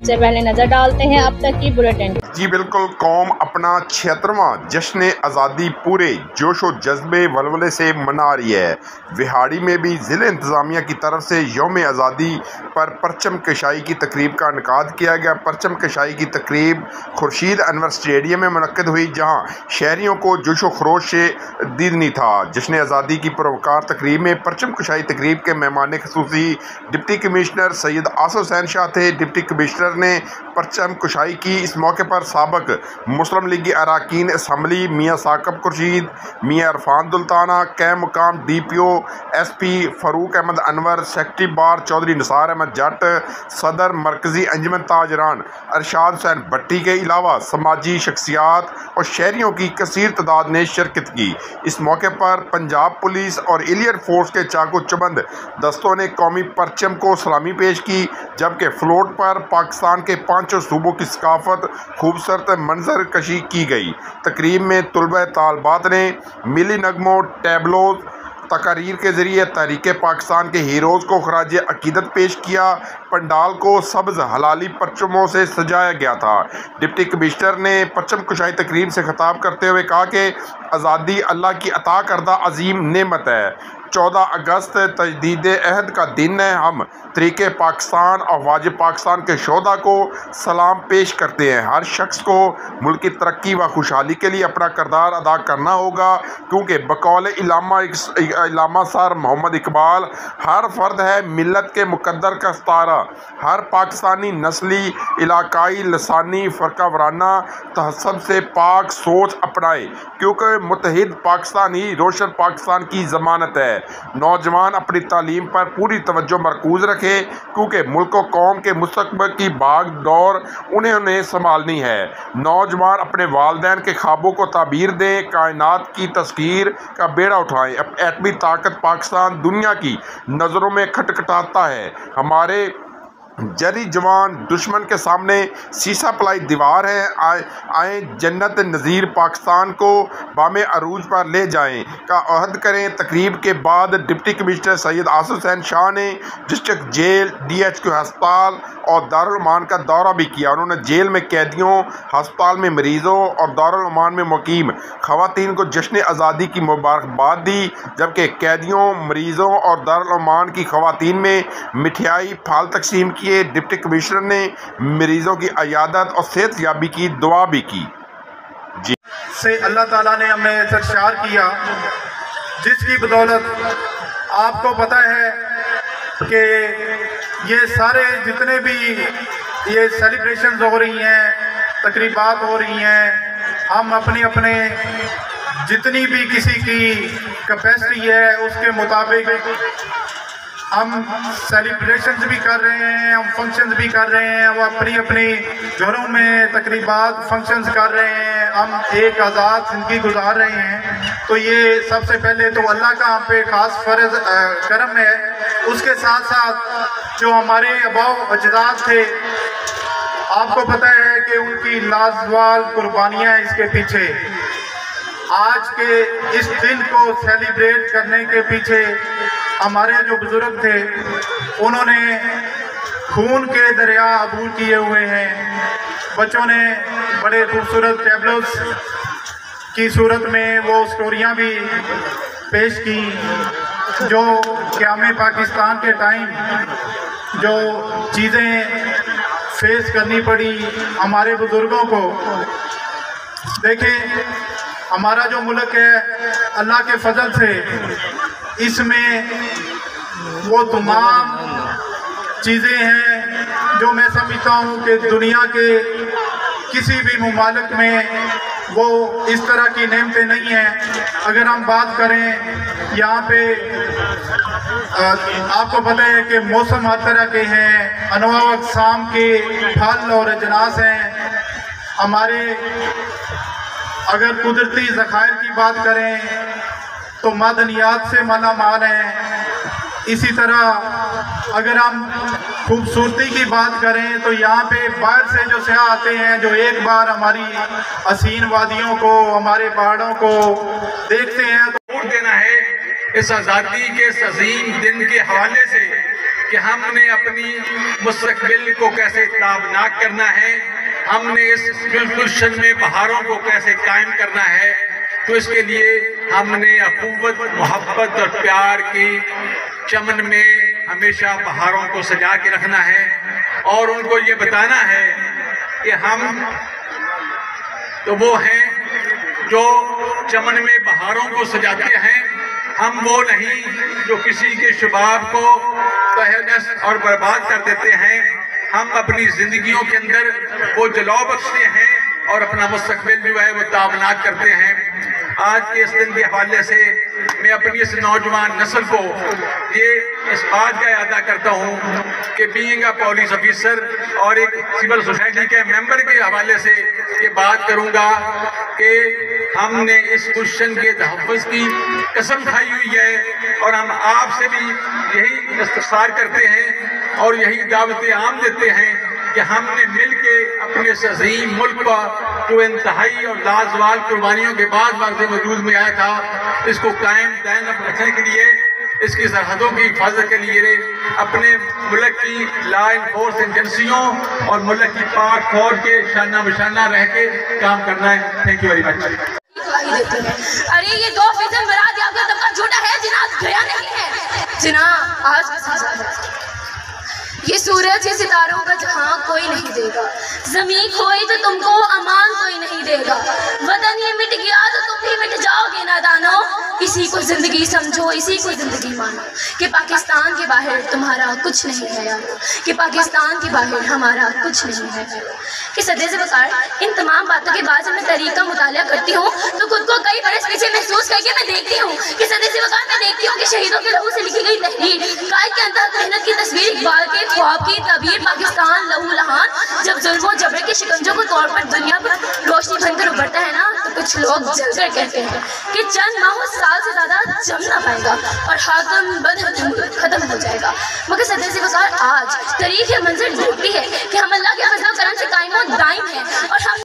सबसे पहले नजर डालते हैं अब तक की बुलेटिन। जी बिल्कुल, कौम अपना 76वां जश्न आज़ादी पूरे जोशो जज्बे वलवले से मना रही है। विहाड़ी में भी ज़िले इंतज़ामिया की तरफ से यौम आज़ादी पर परचम कशाई की तकरीब का इनकाद किया गया। परचम कशाई की तकरीब खुर्शीद अनवर स्टेडियम में मुनक्किद हुई, जहाँ शहरियों को जोशो खरोश से दीदनी था। जश्न आज़ादी की पुरवकार तकरीब में परचम कशाई तकरीब के मेहमान खसूसी डिप्टी कमिश्नर सैयद आसिफ हुसैन शाह थे। डिप्टी कमिश्नर ने परचम कुशाई की। इस मौके पर साबक मुस्लिम लीगी अरकान असम्बली मियाँ साकब खुर्शीद, मियाँ इरफान दुल्ताना, कै मुकाम DPO SP Farooq Ahmad Anwar, secretary bar Chaudhary Nisar Ahmad Jatt, सदर मरकज़ी अंजुमन ताजरान अरशाद हुसैन भट्टी के अलावा समाजी शख्सियात और शहरियों की कसीर तादाद ने शिरकत की। इस मौके पर पंजाब पुलिस और एलियर फोर्स के चाकू चुबंद दस्तों ने कौमी परचम को सलामी पेश की, जबकि फ्लोट पर पाकिस्तान के 5 सूबों की सकाफत खूबसूरत मंजर कशी की गई। तकरीब में तुलबा तालबात ने मिली नगमों, टैबलोज, तकारीर के ज़रिए तहरीक पाकिस्तान के हीरोज़ को खराज अकीदत पेश किया। पंडाल को सब्ज़ हलाली परचमों से सजाया गया था। डिप्टी कमिश्नर ने परचम कुशाई तकरीब से खिताब करते हुए कहा कि आज़ादी अल्लाह की अता करदा अजीम नेमत है। 14 अगस्त तजदीद अहद का दिन है। हम तरीके पाकिस्तान और वाजिब पाकिस्तान के शोधा को सलाम पेश करते हैं। हर शख्स को मुल्क की तरक्की व खुशहाली के लिए अपना किरदार अदा करना होगा, क्योंकि बकौल इलामा सर मोहम्मद इकबाल, हर फर्द है मिल्लत के मुकद्दर का सितारा। हर पाकिस्तानी नस्ली, इलाकाई, लसानी, फ़रका वराना तहस्सुब से पाक सोच अपनाए, क्योंकि मुत्तहिद पाकिस्तान ही रोशन पाकिस्तान की ज़मानत है। नौजवान अपनी तालीम पर पूरी तवज्जो मरकूज रखे, क्योंकि मुल्क और कौम के मुस्तकबिल की भाग दौड़ उन्हें संभालनी है। नौजवान अपने वालिदैन के ख्वाबों को ताबीर दें, कायनात की तस्खीर का बेड़ा उठाएं। एटमी ताकत पाकिस्तान दुनिया की नज़रों में खटखटाता है। हमारे जरी जवान दुश्मन के सामने शीशा पलाई दीवार है। आए जन्नत नज़ीर पाकिस्तान को बामे अरूज पर ले जाएं का अहद करें। तकरीब के बाद डिप्टी कमिश्नर सैयद आसिफ हुसैन शाह ने डिस्ट्रिक्ट जेल, DHQ अस्पताल और दारुल अमान का दौरा भी किया। उन्होंने जेल में कैदियों, अस्पताल में मरीज़ों और दारुल अमान में मुकीम ख़वातीन को जश्न आज़ादी की मुबारकबाद दी, जबकि कैदियों, मरीज़ों और दारुल अमान की ख़वातीन में मिठाई फल तकसीम किए। डिप्टी कमिश्नर ने मरीजों की अयादत और सेहतयाबी की दुआ भी की। जी से अल्लाह ताला ने हमें सरशार किया, जिसकी बदौलत आपको पता है कि ये सारे जितने भी ये सेलिब्रेशंस हो रही हैं, तकरीबात हो रही हैं, हम अपने अपने जितनी भी किसी की कैपेसिटी है उसके मुताबिक हम सेलिब्रेशंस भी कर रहे हैं, हम फंक्शंस भी कर रहे हैं, वो अपनी अपनी घरों में तकरीबात फंक्शंस कर रहे हैं, हम एक आज़ाद ज़िंदगी गुजार रहे हैं। तो ये सबसे पहले तो अल्लाह का हम पे ख़ास फ़र्ज़ करम है। उसके साथ साथ जो हमारे आबाओ अजदाद थे, आपको पता है कि उनकी लाजवाल कुर्बानियाँ इसके पीछे, आज के इस दिन को सेलिब्रेट करने के पीछे हमारे जो बुजुर्ग थे उन्होंने खून के दरिया अबूर किए हुए हैं। बच्चों ने बड़े खूबसूरत टैबलोस की सूरत में वो स्टोरियां भी पेश की, जो क़याम पाकिस्तान के टाइम जो चीज़ें फेस करनी पड़ी हमारे बुजुर्गों को। देखें, हमारा जो मुल्क है अल्लाह के फजल से इसमें वो तमाम चीज़ें हैं जो मैं समझता हूँ कि दुनिया के किसी भी मुमालिक में वो इस तरह की नेमतें नहीं हैं। अगर हम बात करें यहाँ पे आपको पता है कि मौसम हर तरह के हैं, अनवा अक़साम के फल और अजनास हैं हमारे। अगर कुदरती ज़खायर की बात करें तो मादनियात से माला माल हैं। इसी तरह अगर हम खूबसूरती की बात करें तो यहाँ पे बाहर से जो सयाह आते हैं, जो एक बार हमारी हसीन वादियों को, हमारे पहाड़ों को देखते हैं तो वोट देना है। इस आज़ादी के इस अजीम दिन के हवाले से कि हमने अपनी मुस्तकबिल को कैसे ताबनाक करना है, हमने इस गुलशन में बहारों को कैसे कायम करना है। तो इसके लिए हमने अखुवत, मोहब्बत और प्यार की चमन में हमेशा बहारों को सजा के रखना है और उनको ये बताना है कि हम तो वो हैं जो चमन में बहारों को सजाते हैं, हम वो नहीं जो किसी के शुबाब को तहस और बर्बाद कर देते हैं। हम अपनी जिंदगियों के अंदर वो जलाओ बख्शते हैं और अपना मुस्तकबिल जो है वो ताबनाक करते हैं। आज के इस दिन के हवाले से मैं अपनी इस नौजवान नस्ल को ये इस बात का अदा करता हूँ कि बीइंग अ पुलिस ऑफिसर और एक सिविल सोसाइटी के मेंबर के हवाले से ये बात करूँगा कि हमने इस गुलशन के तहफ़्फ़ुज़ की कसम खाई हुई है और हम आपसे भी यही इस्तग़फ़ार करते हैं और यही दावत आम देते हैं कि हमने मिलके अपने इस अज़ीम मुल्क का जो इंतहाई और लाजवाल कुर्बानियों के बाद वजूद में आया था, इसको कायम दायम रखने के लिए, इसकी सरहदों की हिफाजत के लिए अपने मुल्क की लॉ एनफोर्स एजेंसियों और मुल्क की पाक फौज के शाना बशाना रह के काम करना है। Thank you very much. अरे ये 2% बढ़ा दिया आपका तबका झूठा है, जिना गया नहीं है, जिना आज ये सूरज ये सितारों का जहां कोई नहीं देगा, जमीन खोई तो तुमको अमान कोई नहीं देगा, वतन ये मिट गया तो तुम भी मिट जाओगे नादानो। इसी को जिंदगी समझो, इसी को जिंदगी मानो कि पाकिस्तान के बाहर तुम्हारा कुछ नहीं है यारो, कि पाकिस्तान के बाहर हमारा कुछ नहीं है यारो। कि सदे से बकार इन तमाम बातों के बाद जब मैं तहरीर का मुताला करती हूँ तो खुद को कई बरस पीछे महसूस करके मैं देखती हूँ कि सदे से बकार मैं देखती हूँ कि शहीदों के लहू से लिखी गई तहरीर, कायद के अंदर मेहनत की तस्वीर, इकबाल के ख्वाब की तबीर, पाकिस्तान लहू लहान जब जुल्म और जबर के शिकंजों को तौर पर दुनिया पर रोशनी बनकर उभरता है ना, तो कुछ लोग जलकर कहते हैं कि चंद माह साल से ज्यादा जम ना पाएगा और हाकम बद खत्म हो जाएगा। मगर सदे से बकार आज तारीख मंजिल देखती है कि हम अल्लाह के फजल करम से कायम दायम है और हम